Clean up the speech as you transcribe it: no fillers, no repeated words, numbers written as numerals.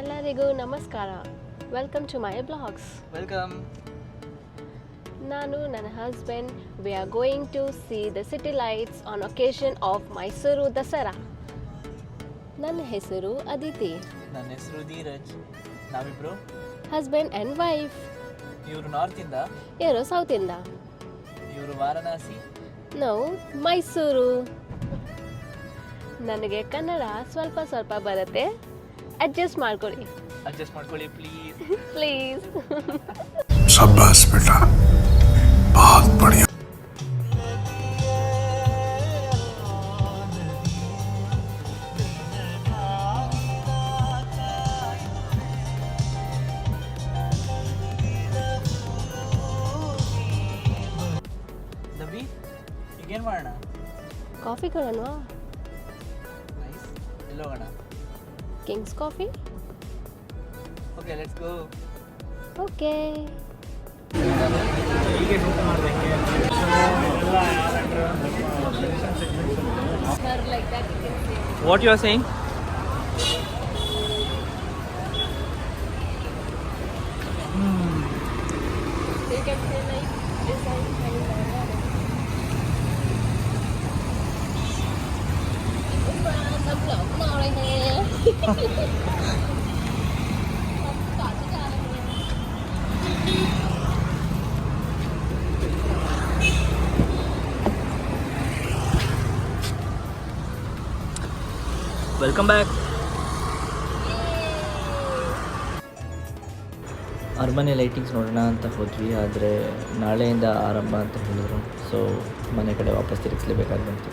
ಎಲ್ಲರಿಗೂ ನಮಸ್ಕಾರ. Welcome to my blogs. Welcome. ನಾನು ನನ್ನ husband we are going to see the city lights on occasion of Mysuru Dasara. ನನ್ನ ಹೆಸರು ಅದಿತಿ. ನನ್ನ ಹೆಸರು ಧೀರಜ್. ನಾವಿಬ್ರು ಹಸ್ಬೆಂಡ್ ಆ್ಯಂಡ್ ವೈಫ್. ಇವರು ನಾರ್ತಿಂದ, ಇವರು ಸೌತಿಂದ. ಇವರು ವಾರಣಾಸಿ, ನಾವು ಮೈಸೂರು. ನನಗೆ ಕನ್ನಡ ಸ್ವಲ್ಪ ಸ್ವಲ್ಪ ಬರುತ್ತೆ, ಅಡ್ಜಸ್ಟ್ ಮಾಡ್ಕೊಳ್ಳಿ ಪ್ಲೀಸ್. ಪ್ಲೀಸ್. शाबाश बेटा, बहुत बढ़िया. ದಬ್ಬಿ ಈಗೇನು ಮಾಡೋಣ? ಕಾಫಿ ಕೊಡೋಣವಾ? ನೈಸ್. ಎಲ್ಲೋಗೋಣ? Kings coffee. Okay, let's go. Okay. What you are saying? You can say like this side kind of. Some vlog nào đây nè. Welcome back. ಅರಮನೆ ಲೈಟಿಂಗ್ಸ್ ನೋಡೋಣ ಅಂತ ಹೋದ್ವಿ, ಆದರೆ ನಾಳೆಯಿಂದ ಆರಂಭ ಅಂತ ಹೇಳಿದರು. ಸೊ ಮನೆ ಕಡೆ ವಾಪಸ್ ತಿರುಗಿಸ್ಲೇಬೇಕಾಗಿ ಬಂತು.